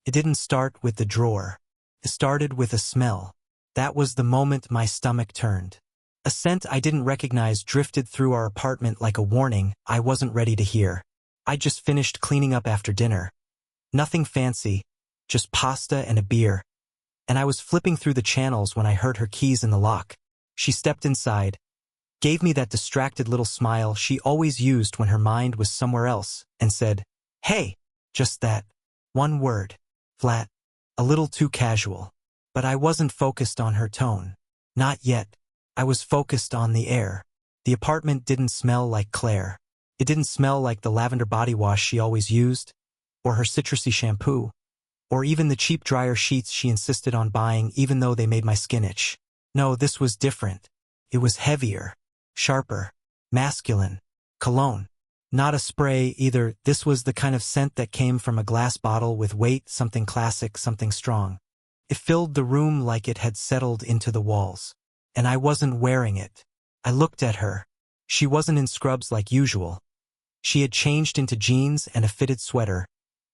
It didn't start with the drawer. It started with a smell. That was the moment my stomach turned. A scent I didn't recognize drifted through our apartment like a warning I wasn't ready to hear. I just finished cleaning up after dinner. Nothing fancy, just pasta and a beer. And I was flipping through the channels when I heard her keys in the lock. She stepped inside, gave me that distracted little smile she always used when her mind was somewhere else, and said, "Hey," just that. One word. Flat. A little too casual. But I wasn't focused on her tone. Not yet. I was focused on the air. The apartment didn't smell like Claire. It didn't smell like the lavender body wash she always used, or her citrusy shampoo, or even the cheap dryer sheets she insisted on buying even though they made my skin itch. No, this was different. It was heavier, sharper, masculine. Cologne. Not a spray either. This was the kind of scent that came from a glass bottle with weight, something classic, something strong. It filled the room like it had settled into the walls. And I wasn't wearing it. I looked at her. She wasn't in scrubs like usual. She had changed into jeans and a fitted sweater,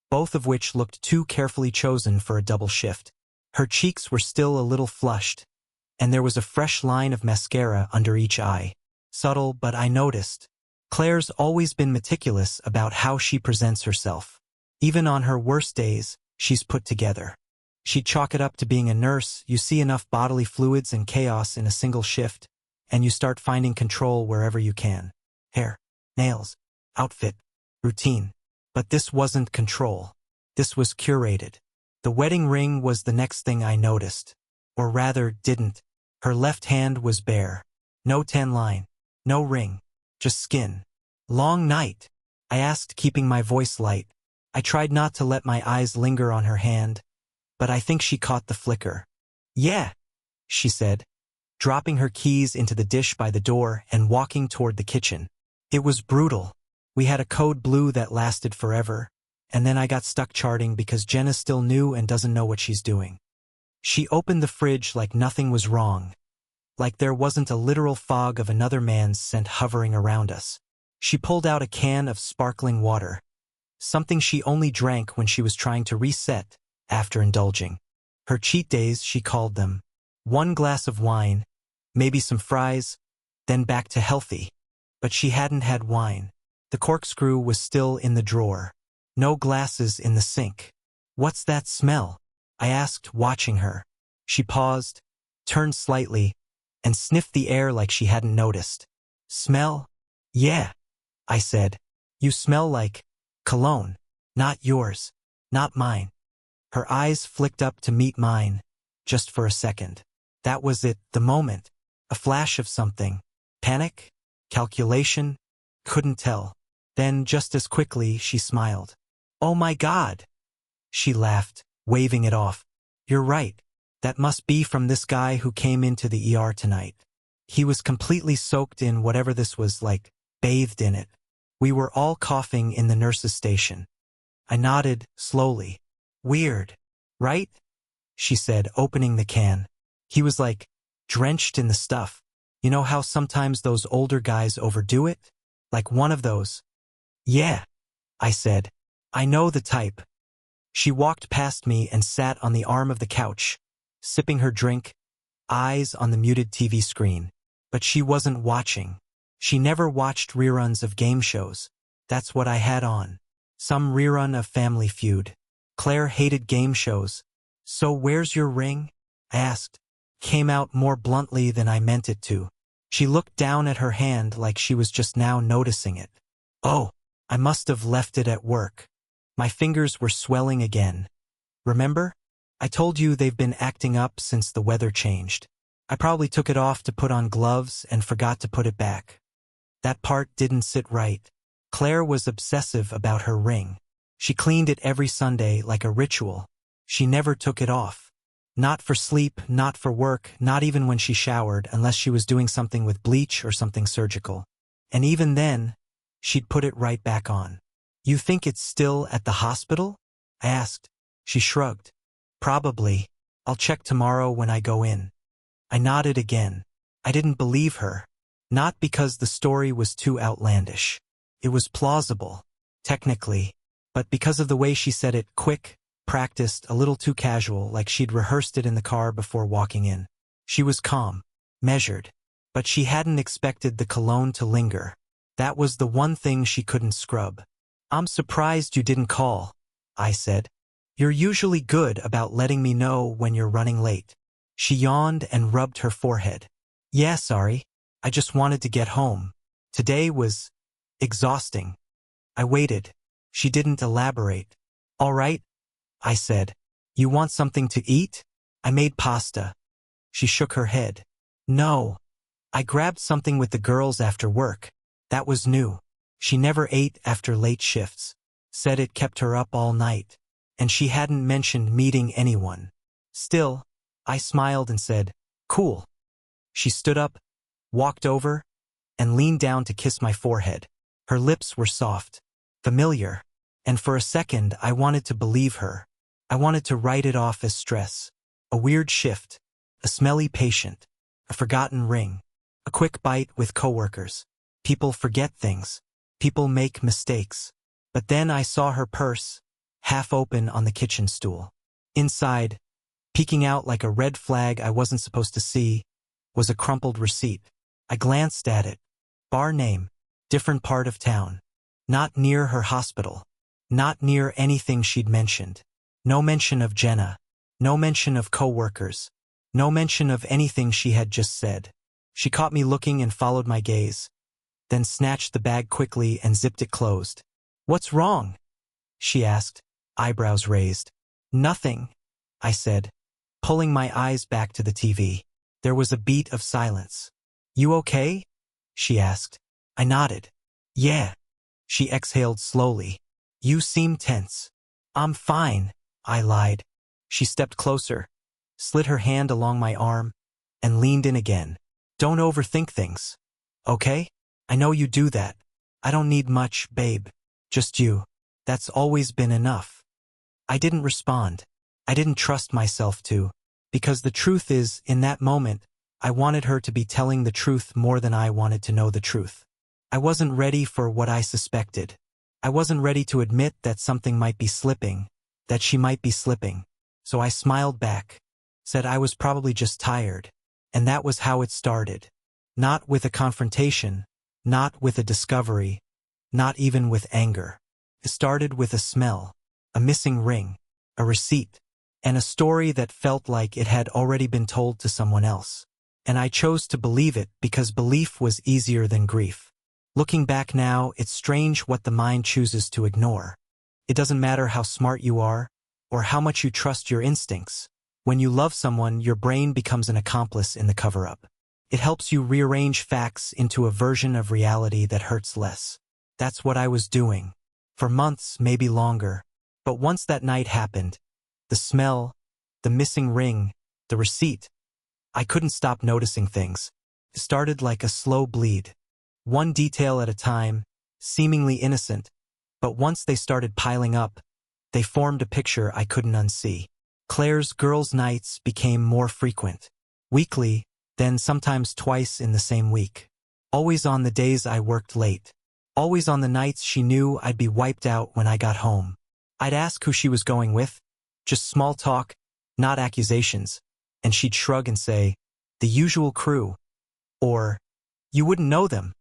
both of which looked too carefully chosen for a double shift. Her cheeks were still a little flushed, and there was a fresh line of mascara under each eye. Subtle, but I noticed. Claire's always been meticulous about how she presents herself. Even on her worst days, she's put together. She'd chalk it up to being a nurse. You see enough bodily fluids and chaos in a single shift, and you start finding control wherever you can. Hair, nails, outfit, routine. But this wasn't control. This was curated. The wedding ring was the next thing I noticed. Or rather, didn't. Her left hand was bare. No tan line. No ring. Just skin. Long night? I asked, keeping my voice light. I tried not to let my eyes linger on her hand, but I think she caught the flicker. "Yeah," she said, dropping her keys into the dish by the door and walking toward the kitchen. It was brutal. We had a code blue that lasted forever, and then I got stuck charting because Jenna's still new and doesn't know what she's doing. She opened the fridge like nothing was wrong, like there wasn't a literal fog of another man's scent hovering around us. She pulled out a can of sparkling water, something she only drank when she was trying to reset after indulging. Her cheat days, she called them. 1 glass of wine, maybe some fries, then back to healthy. But she hadn't had wine. The corkscrew was still in the drawer. No glasses in the sink. "What's that smell?" I asked, watching her. She paused, turned slightly, and sniffed the air like she hadn't noticed. "Smell?" "Yeah," I said. "You smell like cologne. Not yours. Not mine." Her eyes flicked up to meet mine, just for a second. That was it, the moment. A flash of something. Panic? Calculation? Couldn't tell. Then, just as quickly, she smiled. "Oh my God!" She laughed, waving it off. "You're right. That must be from this guy who came into the ER tonight. He was completely soaked in whatever this was, like, bathed in it." We were all coughing in the nurse's station. I nodded, slowly. "Weird, right?" she said, opening the can. "He was like, drenched in the stuff. You know how sometimes those older guys overdo it? Like one of those." "Yeah," I said. "I know the type." She walked past me and sat on the arm of the couch, sipping her drink, eyes on the muted TV screen. But she wasn't watching. She never watched reruns of game shows. That's what I had on. Some rerun of Family Feud. Claire hated game shows. "So where's your ring?" I asked. Came out more bluntly than I meant it to. She looked down at her hand like she was just now noticing it. "Oh, I must have left it at work." My fingers were swelling again. "Remember? I told you they've been acting up since the weather changed. I probably took it off to put on gloves and forgot to put it back." That part didn't sit right. Claire was obsessive about her ring. She cleaned it every Sunday like a ritual. She never took it off. Not for sleep, not for work, not even when she showered, unless she was doing something with bleach or something surgical. And even then, she'd put it right back on. "You think it's still at the hospital?" I asked. She shrugged. "Probably. I'll check tomorrow when I go in." I nodded again. I didn't believe her. Not because the story was too outlandish. It was plausible, technically, but because of the way she said it, quick, practiced, a little too casual, like she'd rehearsed it in the car before walking in. She was calm, measured, but she hadn't expected the cologne to linger. That was the one thing she couldn't scrub. "I'm surprised you didn't call," I said. "You're usually good about letting me know when you're running late." She yawned and rubbed her forehead. "Yeah, sorry. I just wanted to get home. Today was exhausting." I waited. She didn't elaborate. "All right," I said. "You want something to eat? I made pasta." She shook her head. "No. I grabbed something with the girls after work. That was new. She never ate after late shifts. Said it kept her up all night. And she hadn't mentioned meeting anyone." Still, I smiled and said, "Cool." She stood up, walked over, and leaned down to kiss my forehead. Her lips were soft, familiar, and for a second I wanted to believe her. I wanted to write it off as stress. A weird shift, a smelly patient, a forgotten ring, a quick bite with coworkers. People forget things. People make mistakes. But then I saw her purse, half open on the kitchen stool. Inside, peeking out like a red flag I wasn't supposed to see, was a crumpled receipt. I glanced at it. Bar name, different part of town. Not near her hospital. Not near anything she'd mentioned. No mention of Jenna. No mention of coworkers. No mention of anything she had just said. She caught me looking and followed my gaze, then snatched the bag quickly and zipped it closed. "What's wrong?" she asked, eyebrows raised. "Nothing," I said, pulling my eyes back to the TV. There was a beat of silence. "You okay?" she asked. I nodded. "Yeah." She exhaled slowly. "You seem tense." "I'm fine," I lied. She stepped closer, slid her hand along my arm, and leaned in again. "Don't overthink things, okay? I know you do that. I don't need much, babe. Just you. That's always been enough." I didn't respond. I didn't trust myself to, because the truth is, in that moment, I wanted her to be telling the truth more than I wanted to know the truth. I wasn't ready for what I suspected. I wasn't ready to admit that something might be slipping, that she might be slipping. So I smiled back, said I was probably just tired, and that was how it started. Not with a confrontation, not with a discovery, not even with anger. It started with a smell, a missing ring, a receipt, and a story that felt like it had already been told to someone else. And I chose to believe it because belief was easier than grief. Looking back now, it's strange what the mind chooses to ignore. It doesn't matter how smart you are, or how much you trust your instincts. When you love someone, your brain becomes an accomplice in the cover-up. It helps you rearrange facts into a version of reality that hurts less. That's what I was doing. For months, maybe longer. But once that night happened, the smell, the missing ring, the receipt, I couldn't stop noticing things. It started like a slow bleed. One detail at a time, seemingly innocent, but once they started piling up, they formed a picture I couldn't unsee. Claire's girls' nights became more frequent. Weekly, then sometimes twice in the same week. Always on the days I worked late. Always on the nights she knew I'd be wiped out when I got home. I'd ask who she was going with. Just small talk, not accusations. And she'd shrug and say, "The usual crew." Or, "You wouldn't know them."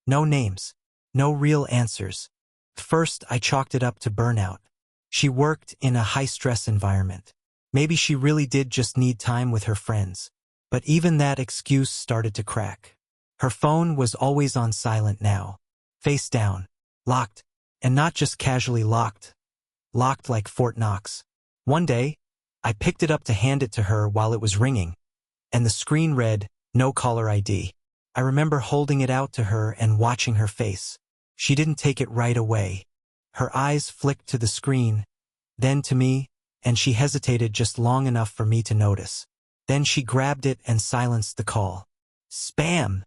No names. No real answers. First, I chalked it up to burnout. She worked in a high-stress environment. Maybe she really did just need time with her friends. But even that excuse started to crack. Her phone was always on silent now. Face down. Locked. And not just casually locked. Locked like Fort Knox. One day, I picked it up to hand it to her while it was ringing, and the screen read, "No caller ID." I remember holding it out to her and watching her face. She didn't take it right away. Her eyes flicked to the screen, then to me, and she hesitated just long enough for me to notice. Then she grabbed it and silenced the call. "Spam,"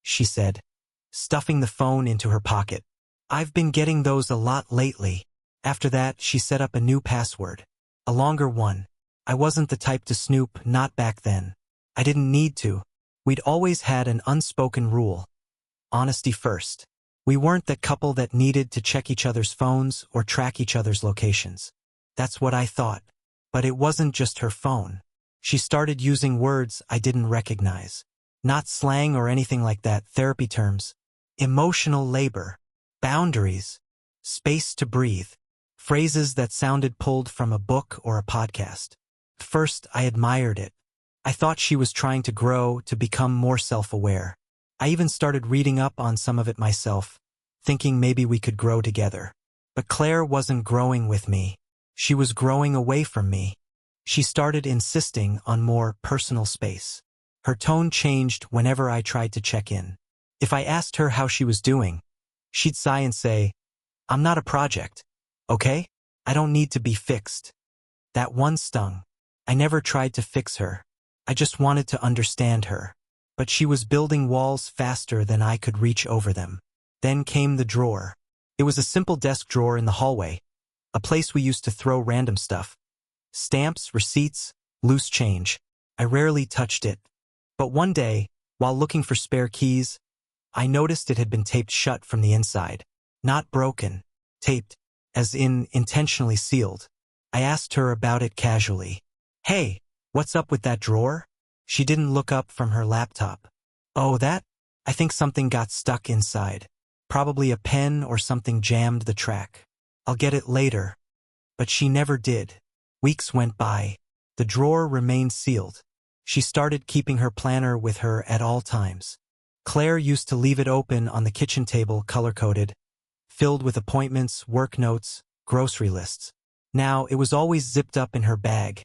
she said, stuffing the phone into her pocket. "I've been getting those a lot lately." After that, she set up a new password. A longer one. I wasn't the type to snoop, not back then. I didn't need to. We'd always had an unspoken rule. Honesty first. We weren't that couple that needed to check each other's phones or track each other's locations. That's what I thought. But it wasn't just her phone. She started using words I didn't recognize. Not slang or anything like that, therapy terms. Emotional labor, boundaries, space to breathe. Phrases that sounded pulled from a book or a podcast. First, I admired it. I thought she was trying to grow, to become more self-aware. I even started reading up on some of it myself, thinking maybe we could grow together. But Claire wasn't growing with me. She was growing away from me. She started insisting on more personal space. Her tone changed whenever I tried to check in. If I asked her how she was doing, she'd sigh and say, "I'm not a project, okay? I don't need to be fixed." That one stung. I never tried to fix her. I just wanted to understand her. But she was building walls faster than I could reach over them. Then came the drawer. It was a simple desk drawer in the hallway, a place we used to throw random stuff. Stamps, receipts, loose change. I rarely touched it. But one day, while looking for spare keys, I noticed it had been taped shut from the inside. Not broken. Taped, as in intentionally sealed. I asked her about it casually. "Hey, what's up with that drawer?" She didn't look up from her laptop. "Oh, that? I think something got stuck inside. Probably a pen or something jammed the track. I'll get it later." But she never did. Weeks went by. The drawer remained sealed. She started keeping her planner with her at all times. Claire used to leave it open on the kitchen table, color-coded, filled with appointments, work notes, grocery lists. Now, it was always zipped up in her bag,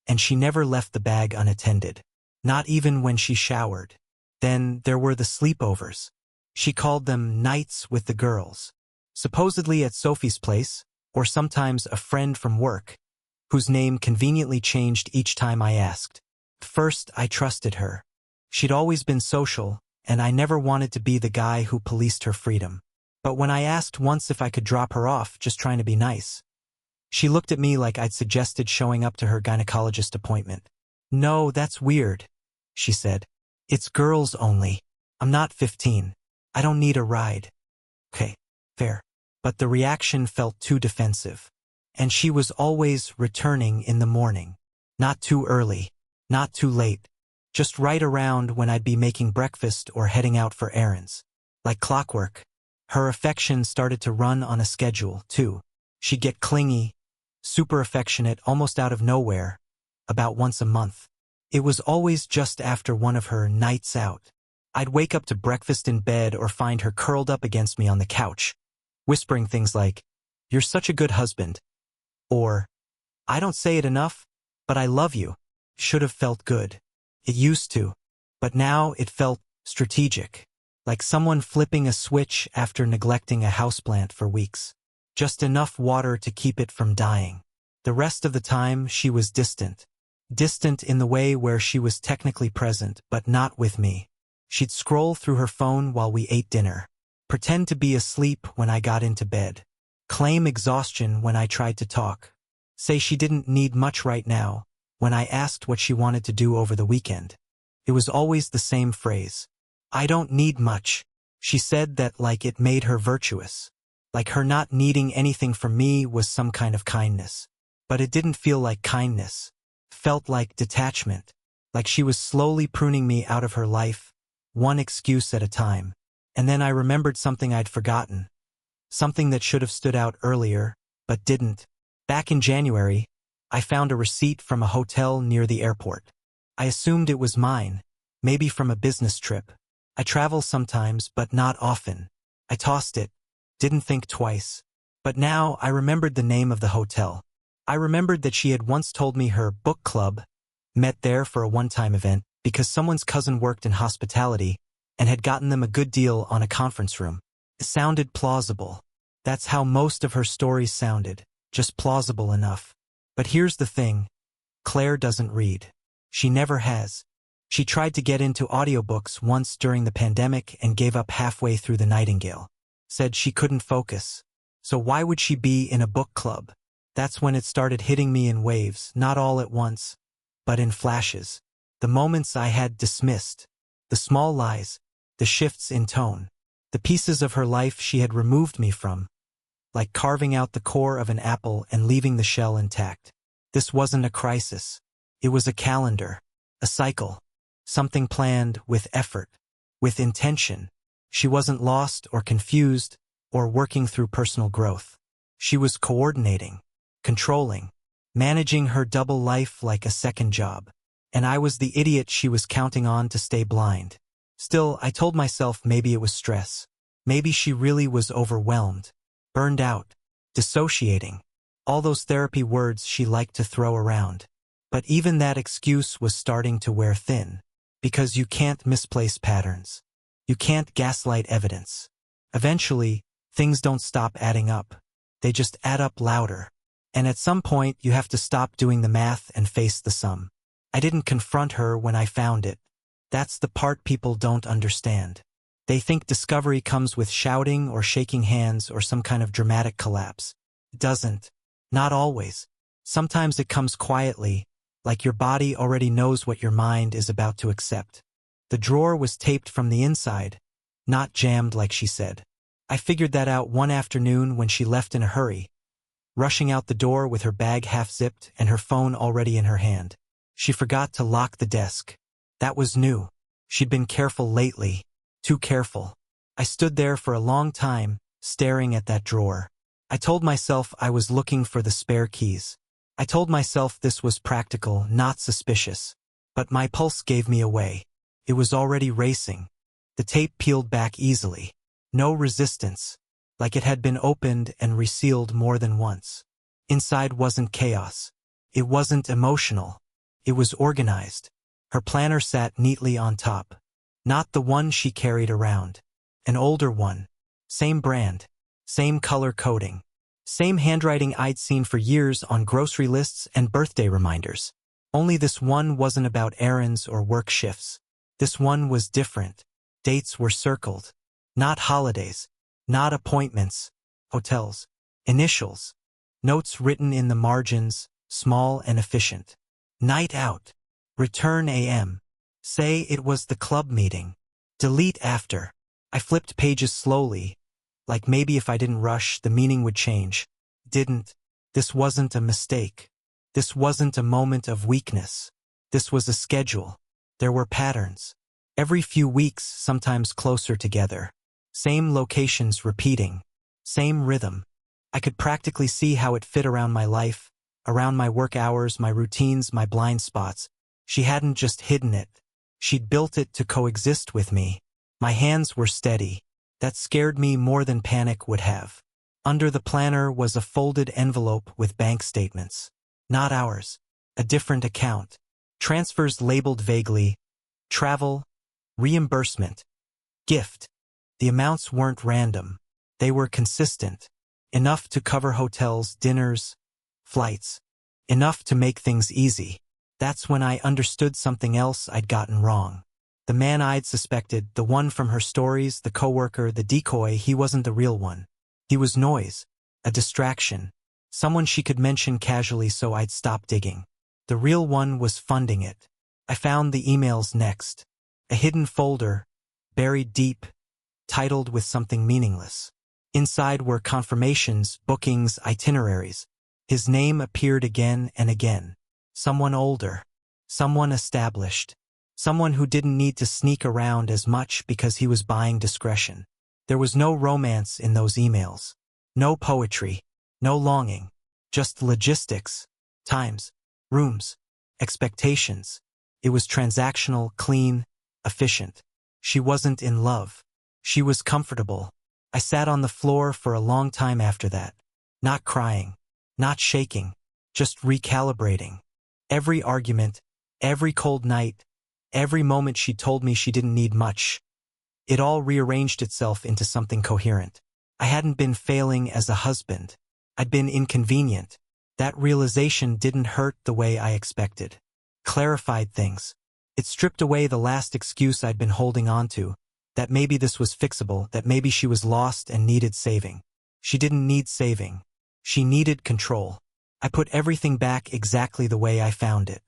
and she never left the bag unattended. Not even when she showered. Then there were the sleepovers. She called them nights with the girls. Supposedly at Sophie's place, or sometimes a friend from work, whose name conveniently changed each time I asked. First, I trusted her. She'd always been social, and I never wanted to be the guy who policed her freedom. But when I asked once if I could drop her off, just trying to be nice, she looked at me like I'd suggested showing up to her gynecologist appointment. "No, that's weird," she said. "It's girls only. I'm not 15. I don't need a ride." Okay, fair. But the reaction felt too defensive. And she was always returning in the morning. Not too early, not too late. Just right around when I'd be making breakfast or heading out for errands. Like clockwork. Her affection started to run on a schedule, too. She'd get clingy, super affectionate, almost out of nowhere, about once a month. It was always just after one of her nights out. I'd wake up to breakfast in bed or find her curled up against me on the couch, whispering things like, "You're such a good husband." Or, "I don't say it enough, but I love you." Should have felt good. It used to. But now it felt strategic. Like someone flipping a switch after neglecting a houseplant for weeks. Just enough water to keep it from dying. The rest of the time, she was distant. Distant in the way where she was technically present, but not with me. She'd scroll through her phone while we ate dinner. Pretend to be asleep when I got into bed. Claim exhaustion when I tried to talk. Say she didn't need much right now when I asked what she wanted to do over the weekend. It was always the same phrase. "I don't need much." She said that like it made her virtuous. Like her not needing anything from me was some kind of kindness. But it didn't feel like kindness. Felt like detachment. Like she was slowly pruning me out of her life, one excuse at a time. And then I remembered something I'd forgotten. Something that should have stood out earlier, but didn't. Back in January, I found a receipt from a hotel near the airport. I assumed it was mine, maybe from a business trip. I travel sometimes, but not often. I tossed it, didn't think twice. But now I remembered the name of the hotel. I remembered that she had once told me her book club met there for a one-time event because someone's cousin worked in hospitality and had gotten them a good deal on a conference room. It sounded plausible. That's how most of her stories sounded, just plausible enough. But here's the thing. Claire doesn't read. She never has. She tried to get into audiobooks once during the pandemic and gave up halfway through The Nightingale. Said she couldn't focus. So why would she be in a book club? That's when it started hitting me in waves, not all at once, but in flashes. The moments I had dismissed. The small lies. The shifts in tone. The pieces of her life she had removed me from. Like carving out the core of an apple and leaving the shell intact. This wasn't a crisis. It was a calendar, a cycle, something planned with effort, with intention. She wasn't lost or confused or working through personal growth. She was coordinating, controlling, managing her double life like a second job. And I was the idiot she was counting on to stay blind. Still, I told myself maybe it was stress. Maybe she really was overwhelmed, burned out, dissociating. All those therapy words she liked to throw around. But even that excuse was starting to wear thin. Because you can't misplace patterns. You can't gaslight evidence. Eventually, things don't stop adding up. They just add up louder. And at some point, you have to stop doing the math and face the sum. I didn't confront her when I found it. That's the part people don't understand. They think discovery comes with shouting or shaking hands or some kind of dramatic collapse. It doesn't. Not always. Sometimes it comes quietly, like your body already knows what your mind is about to accept. The drawer was taped from the inside, not jammed like she said. I figured that out one afternoon when she left in a hurry, rushing out the door with her bag half-zipped and her phone already in her hand. She forgot to lock the desk. That was new. She'd been careful lately. Too careful. I stood there for a long time, staring at that drawer. I told myself I was looking for the spare keys. I told myself this was practical, not suspicious. But my pulse gave me away. It was already racing. The tape peeled back easily. No resistance. Like it had been opened and resealed more than once. Inside wasn't chaos. It wasn't emotional. It was organized. Her planner sat neatly on top. Not the one she carried around. An older one. Same brand. Same color coding. Same handwriting I'd seen for years on grocery lists and birthday reminders. Only this one wasn't about errands or work shifts. This one was different. Dates were circled. Not holidays. Not appointments. Hotels. Initials. Notes written in the margins, small and efficient. Night out. Return AM. Say it was the club meeting. Delete after. I flipped pages slowly, like maybe if I didn't rush, the meaning would change. Didn't. This wasn't a mistake. This wasn't a moment of weakness. This was a schedule. There were patterns. Every few weeks, sometimes closer together. Same locations repeating. Same rhythm. I could practically see how it fit around my life, around my work hours, my routines, my blind spots. She hadn't just hidden it. She'd built it to coexist with me. My hands were steady. That scared me more than panic would have. Under the planner was a folded envelope with bank statements. Not ours. A different account. Transfers labeled vaguely. Travel. Reimbursement. Gift. The amounts weren't random. They were consistent. Enough to cover hotels, dinners, flights. Enough to make things easy. That's when I understood something else I'd gotten wrong. The man I'd suspected, the one from her stories, the coworker, the decoy, he wasn't the real one. He was noise, a distraction, someone she could mention casually so I'd stop digging. The real one was funding it. I found the emails next. A hidden folder, buried deep, titled with something meaningless. Inside were confirmations, bookings, itineraries. His name appeared again and again. Someone older. Someone established. Someone who didn't need to sneak around as much because he was buying discretion. There was no romance in those emails. No poetry. No longing. Just logistics. Times. Rooms. Expectations. It was transactional, clean, efficient. She wasn't in love. She was comfortable. I sat on the floor for a long time after that. Not crying. Not shaking. Just recalibrating. Every argument. Every cold night. Every moment she told me she didn't need much. It all rearranged itself into something coherent. I hadn't been failing as a husband. I'd been inconvenient. That realization didn't hurt the way I expected. Clarified things. It stripped away the last excuse I'd been holding on to, that maybe this was fixable, that maybe she was lost and needed saving. She didn't need saving. She needed control. I put everything back exactly the way I found it.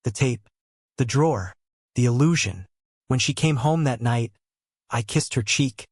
The tape. The drawer. The illusion. When she came home that night, I kissed her cheek,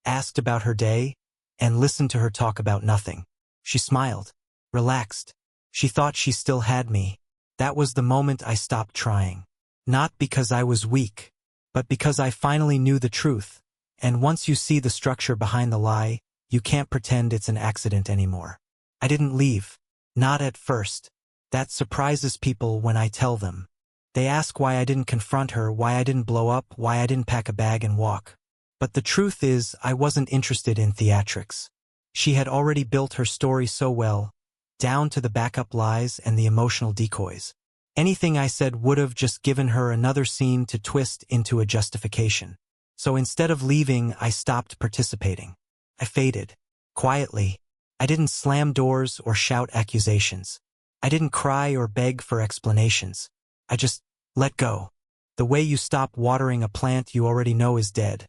asked about her day, and listened to her talk about nothing. She smiled, relaxed, She thought she still had me. That was the moment I stopped trying. Not because I was weak, but because I finally knew the truth. And once you see the structure behind the lie, you can't pretend it's an accident anymore. I didn't leave. Not at first. That surprises people when I tell them. They ask why I didn't confront her, why I didn't blow up, why I didn't pack a bag and walk. But the truth is, I wasn't interested in theatrics. She had already built her story so well, down to the backup lies and the emotional decoys. Anything I said would have just given her another scene to twist into a justification. So instead of leaving, I stopped participating. I faded. Quietly. I didn't slam doors or shout accusations. I didn't cry or beg for explanations. I just let go. The way you stop watering a plant you already know is dead,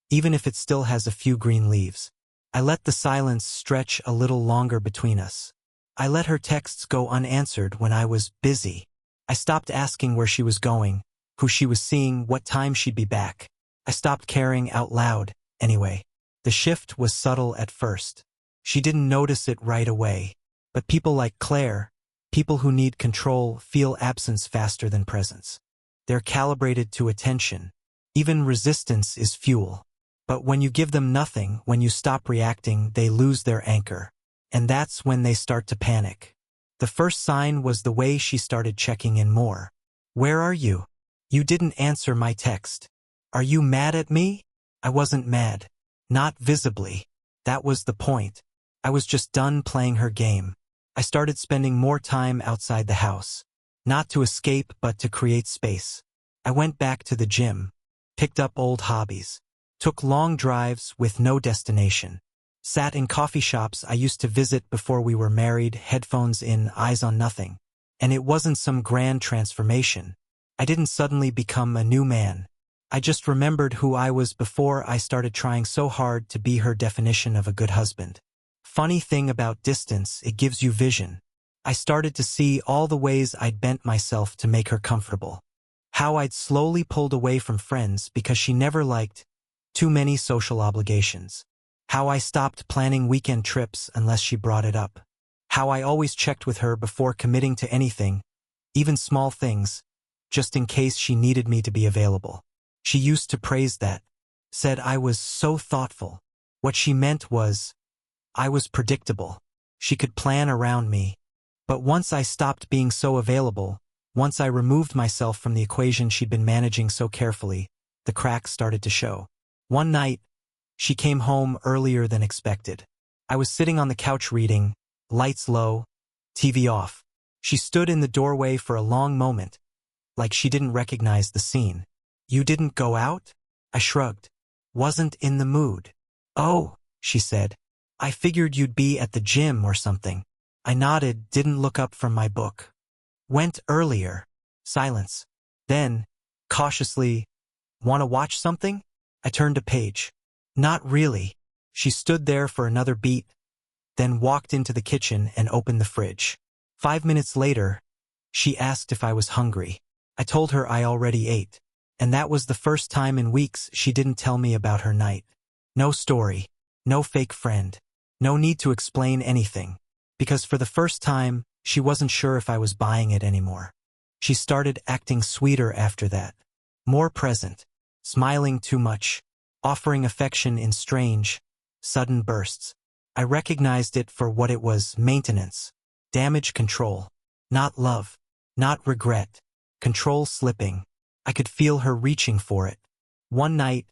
even if it still has a few green leaves. I let the silence stretch a little longer between us. I let her texts go unanswered when I was busy. I stopped asking where she was going, who she was seeing, what time she'd be back. I stopped caring out loud, anyway. The shift was subtle at first. She didn't notice it right away. But people like Claire, people who need control, feel absence faster than presence. They're calibrated to attention. Even resistance is fuel. But when you give them nothing, when you stop reacting, they lose their anchor. And that's when they start to panic. The first sign was the way she started checking in more. Where are you? You didn't answer my text. Are you mad at me? I wasn't mad. Not visibly. That was the point. I was just done playing her game. I started spending more time outside the house. Not to escape, but to create space. I went back to the gym. Picked up old hobbies. Took long drives with no destination. Sat in coffee shops I used to visit before we were married, headphones in, eyes on nothing. And it wasn't some grand transformation. I didn't suddenly become a new man. I just remembered who I was before I started trying so hard to be her definition of a good husband. Funny thing about distance, it gives you vision. I started to see all the ways I'd bent myself to make her comfortable. How I'd slowly pulled away from friends because she never liked too many social obligations. How I stopped planning weekend trips unless she brought it up. How I always checked with her before committing to anything, even small things, just in case she needed me to be available. She used to praise that, said I was so thoughtful. What she meant was, I was predictable. She could plan around me. But once I stopped being so available, once I removed myself from the equation she'd been managing so carefully, the cracks started to show. One night, she came home earlier than expected. I was sitting on the couch reading, lights low, TV off. She stood in the doorway for a long moment, like she didn't recognize the scene. You didn't go out? I shrugged. Wasn't in the mood. Oh, she said. I figured you'd be at the gym or something. I nodded, didn't look up from my book. Went earlier. Silence. Then, cautiously, want to watch something? I turned a page. Not really. She stood there for another beat, then walked into the kitchen and opened the fridge. 5 minutes later, she asked if I was hungry. I told her I already ate. And that was the first time in weeks she didn't tell me about her night. No story. No fake friend. No need to explain anything. Because for the first time, she wasn't sure if I was buying it anymore. She started acting sweeter after that. More present. Smiling too much. Offering affection in strange, sudden bursts. I recognized it for what it was: maintenance. Damage control. Not love. Not regret. Control slipping. I could feel her reaching for it. One night,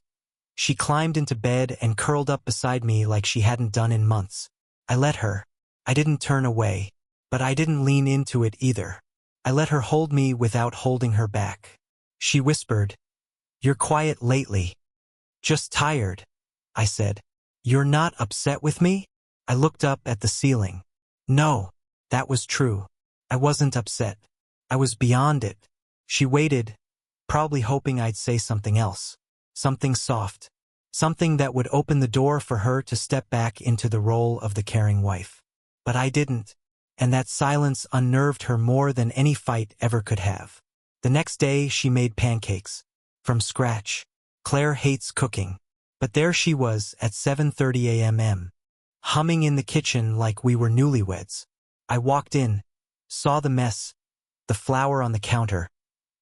she climbed into bed and curled up beside me like she hadn't done in months. I let her. I didn't turn away, but I didn't lean into it either. I let her hold me without holding her back. She whispered, "You're quiet lately." "Just tired," I said. "You're not upset with me?" I looked up at the ceiling. No, that was true. I wasn't upset. I was beyond it. She waited, probably hoping I'd say something else. Something soft. Something that would open the door for her to step back into the role of the caring wife. But I didn't, and that silence unnerved her more than any fight ever could have. The next day she made pancakes. From scratch. Claire hates cooking. But there she was at 7:30 a.m., humming in the kitchen like we were newlyweds. I walked in, saw the mess, the flour on the counter,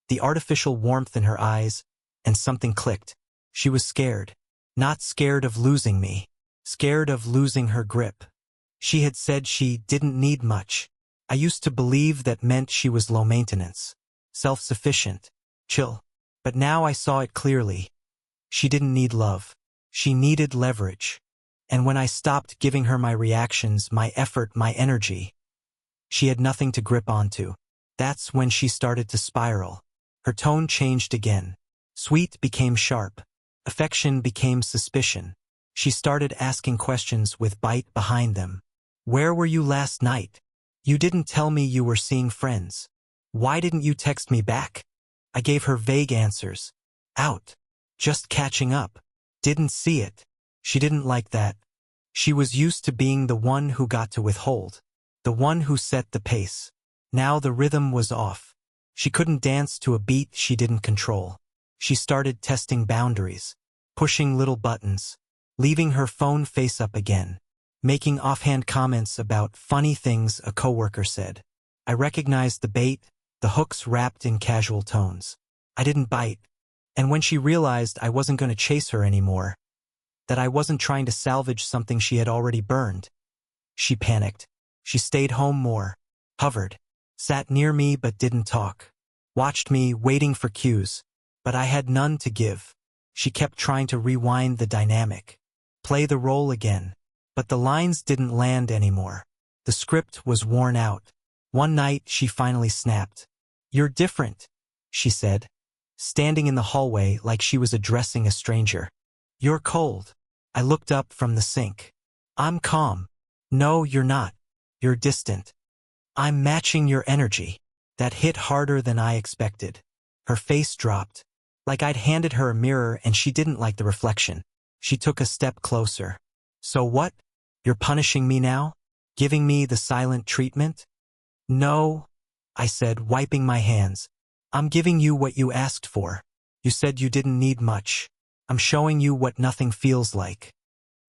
the artificial warmth in her eyes, and something clicked. She was scared. Not scared of losing me. Scared of losing her grip. She had said she didn't need much. I used to believe that meant she was low maintenance, self-sufficient, chill. But now I saw it clearly. She didn't need love. She needed leverage. And when I stopped giving her my reactions, my effort, my energy, she had nothing to grip onto. That's when she started to spiral. Her tone changed again. Sweet became sharp. Affection became suspicion. She started asking questions with bite behind them. Where were you last night? You didn't tell me you were seeing friends. Why didn't you text me back? I gave her vague answers. Out. Just catching up. Didn't see it. She didn't like that. She was used to being the one who got to withhold. The one who set the pace. Now the rhythm was off. She couldn't dance to a beat she didn't control. She started testing boundaries, pushing little buttons, leaving her phone face up again, making offhand comments about funny things a coworker said. I recognized the bait, the hooks wrapped in casual tones. I didn't bite. And when she realized I wasn't going to chase her anymore, that I wasn't trying to salvage something she had already burned, she panicked. She stayed home more, hovered, sat near me but didn't talk, watched me waiting for cues, but I had none to give. She kept trying to rewind the dynamic, play the role again, but the lines didn't land anymore. The script was worn out. One night she finally snapped. You're different, she said, standing in the hallway like she was addressing a stranger. You're cold. I looked up from the sink. I'm calm. No, you're not. You're distant. I'm matching your energy. That hit harder than I expected. Her face dropped, like I'd handed her a mirror and she didn't like the reflection. She took a step closer. So what? You're punishing me now? Giving me the silent treatment? No, I said, wiping my hands. I'm giving you what you asked for. You said you didn't need much. I'm showing you what nothing feels like.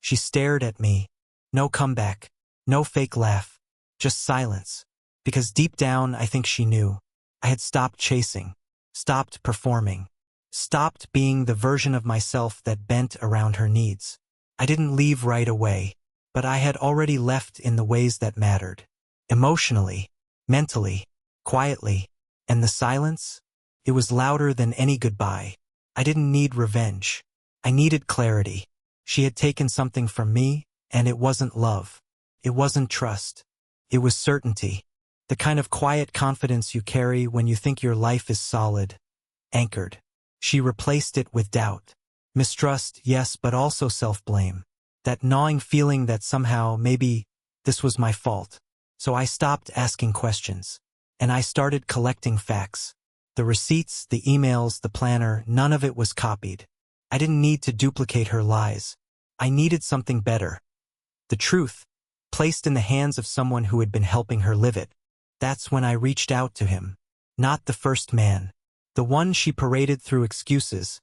She stared at me. No comeback. No fake laugh. Just silence. Because deep down, I think she knew. I had stopped chasing. Stopped performing. Stopped being the version of myself that bent around her needs. I didn't leave right away, but I had already left in the ways that mattered. Emotionally, mentally, quietly, and the silence? It was louder than any goodbye. I didn't need revenge. I needed clarity. She had taken something from me, and it wasn't love. It wasn't trust. It was certainty. The kind of quiet confidence you carry when you think your life is solid, anchored. She replaced it with doubt. Mistrust, yes, but also self-blame. That gnawing feeling that somehow, maybe, this was my fault. So I stopped asking questions. And I started collecting facts. The receipts, the emails, the planner, none of it was copied. I didn't need to duplicate her lies. I needed something better. The truth, placed in the hands of someone who had been helping her live it. That's when I reached out to him. Not the first man. The one she paraded through excuses.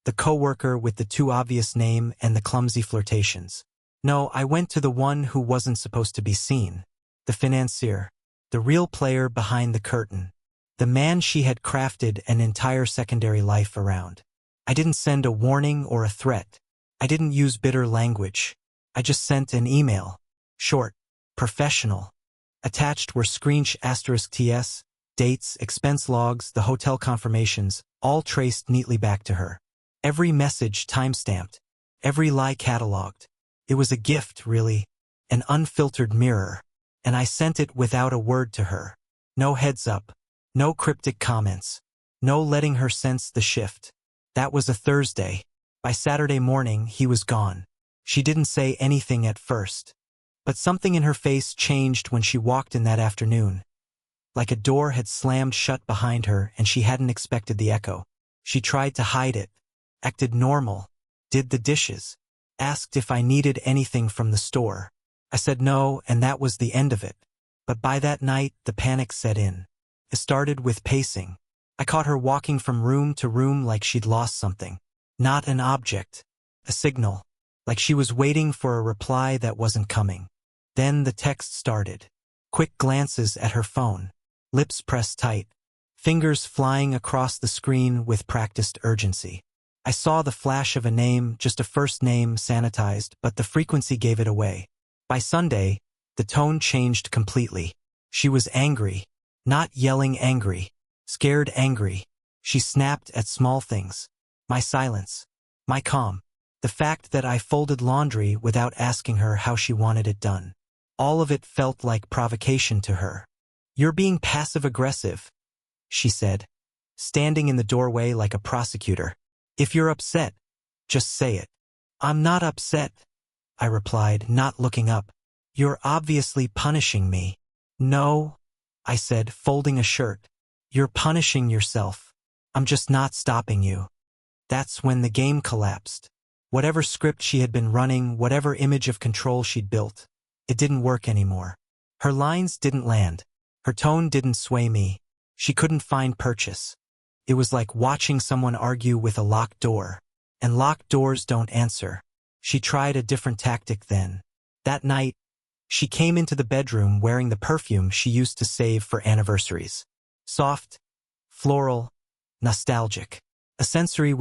The coworker with the too obvious name and the clumsy flirtations. No, I went to the one who wasn't supposed to be seen. The financier. The real player behind the curtain. The man she had crafted an entire secondary life around. I didn't send a warning or a threat. I didn't use bitter language. I just sent an email. Short. Professional. Attached were **TS, dates, expense logs, the hotel confirmations, all traced neatly back to her. Every message timestamped. Every lie cataloged. It was a gift, really. An unfiltered mirror. And I sent it without a word to her. No heads up. No cryptic comments. No letting her sense the shift. That was a Thursday. By Saturday morning, he was gone. She didn't say anything at first. But something in her face changed when she walked in that afternoon. Like a door had slammed shut behind her and she hadn't expected the echo. She tried to hide it. Acted normal. Did the dishes. Asked if I needed anything from the store. I said no, and that was the end of it. But by that night, the panic set in. It started with pacing. I caught her walking from room to room like she'd lost something. Not an object. A signal. Like she was waiting for a reply that wasn't coming. Then the text started. Quick glances at her phone. Lips pressed tight. Fingers flying across the screen with practiced urgency. I saw the flash of a name, just a first name, sanitized, but the frequency gave it away. By Sunday, the tone changed completely. She was angry. Not yelling angry. Scared angry. She snapped at small things. My silence. My calm. The fact that I folded laundry without asking her how she wanted it done. All of it felt like provocation to her. "You're being passive-aggressive," she said, standing in the doorway like a prosecutor. "If you're upset, just say it." "I'm not upset," I replied, not looking up. "You're obviously punishing me." "No," I said, folding a shirt. "You're punishing yourself. I'm just not stopping you." That's when the game collapsed. Whatever script she had been running, whatever image of control she'd built, it didn't work anymore. Her lines didn't land. Her tone didn't sway me. She couldn't find purchase. It was like watching someone argue with a locked door. And locked doors don't answer. She tried a different tactic then. That night, she came into the bedroom wearing the perfume she used to save for anniversaries. Soft, floral, nostalgic. A sensory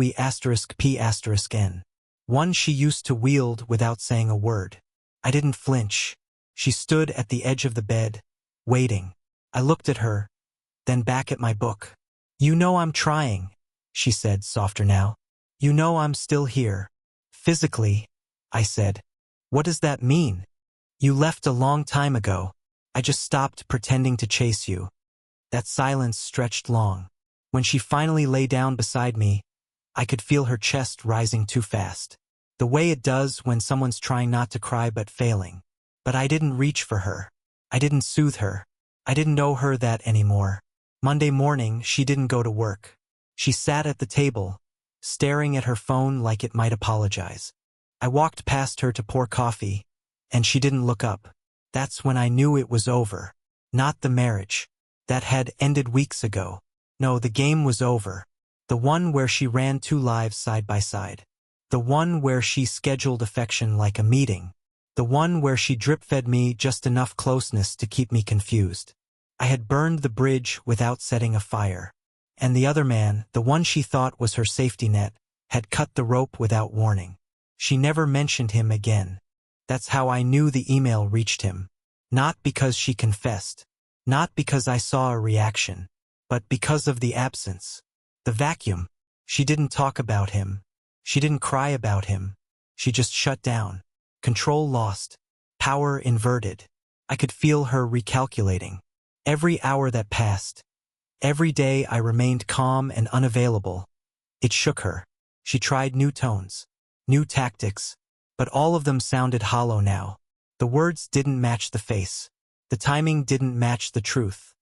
P***N. One she used to wield without saying a word. I didn't flinch. She stood at the edge of the bed, waiting. I looked at her, then back at my book. "You know I'm trying," she said, softer now. "You know I'm still here. Physically," I said. "What does that mean?" "You left a long time ago. I just stopped pretending to chase you." That silence stretched long. When she finally lay down beside me, I could feel her chest rising too fast. The way it does when someone's trying not to cry but failing. But I didn't reach for her. I didn't soothe her. I didn't know her that anymore. Monday morning, she didn't go to work. She sat at the table, staring at her phone like it might apologize. I walked past her to pour coffee, and she didn't look up. That's when I knew it was over. Not the marriage. That had ended weeks ago. No, the game was over. The one where she ran two lives side by side. The one where she scheduled affection like a meeting. The one where she drip-fed me just enough closeness to keep me confused. I had burned the bridge without setting a fire. And the other man, the one she thought was her safety net, had cut the rope without warning. She never mentioned him again. That's how I knew the email reached him. Not because she confessed. Not because I saw a reaction. But because of the absence. The vacuum. She didn't talk about him. She didn't cry about him. She just shut down. Control lost. Power inverted. I could feel her recalculating. Every hour that passed. Every day I remained calm and unavailable. It shook her. She tried new tones. New tactics. But all of them sounded hollow now. The words didn't match the face. The timing didn't match the truth.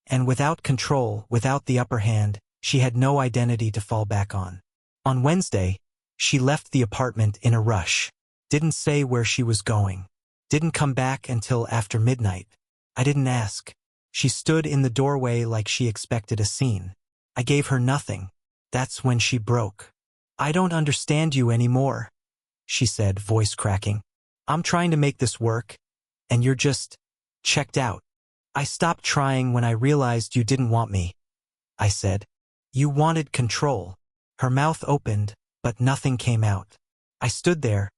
And without control, without the upper hand, she had no identity to fall back on. On Wednesday, she left the apartment in a rush. Didn't say where she was going. Didn't come back until after midnight. I didn't ask. She stood in the doorway like she expected a scene. I gave her nothing. That's when she broke. "I don't understand you anymore," she said, voice cracking. "I'm trying to make this work, and you're just checked out." "I stopped trying when I realized you didn't want me," I said. "You wanted control." Her mouth opened, but nothing came out. I stood there,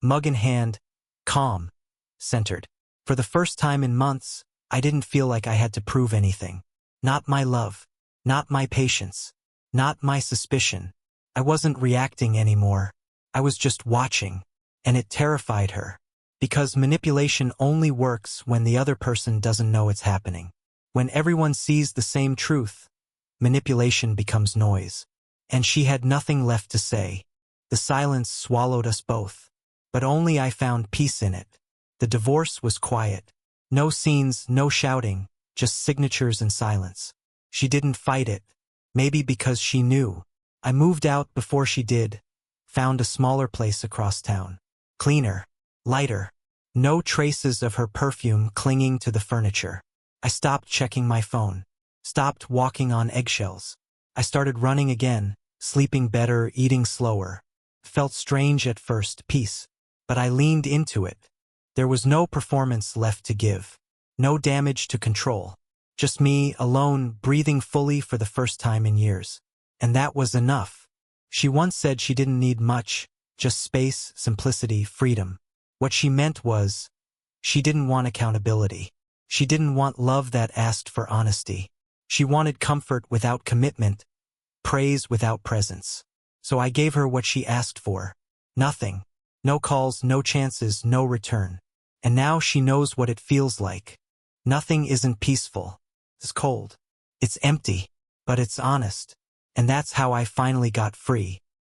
mug in hand, calm, centered. For the first time in months, I didn't feel like I had to prove anything. Not my love. Not my patience. Not my suspicion. I wasn't reacting anymore. I was just watching. And it terrified her. Because manipulation only works when the other person doesn't know it's happening. When everyone sees the same truth, manipulation becomes noise. And she had nothing left to say. The silence swallowed us both. But only I found peace in it. The divorce was quiet. No scenes, no shouting, just signatures and silence. She didn't fight it. Maybe because she knew. I moved out before she did. Found a smaller place across town. Cleaner. Lighter. No traces of her perfume clinging to the furniture. I stopped checking my phone. Stopped walking on eggshells. I started running again, sleeping better, eating slower. Felt strange at first, peace. But I leaned into it. There was no performance left to give. No damage to control. Just me, alone, breathing fully for the first time in years. And that was enough. She once said she didn't need much, just space, simplicity, freedom. What she meant was, she didn't want accountability. She didn't want love that asked for honesty. She wanted comfort without commitment, praise without presence. So I gave her what she asked for. Nothing. No calls, no chances, no return. And now she knows what it feels like. Nothing isn't peaceful. It's cold. It's empty. But it's honest. And that's how I finally got free.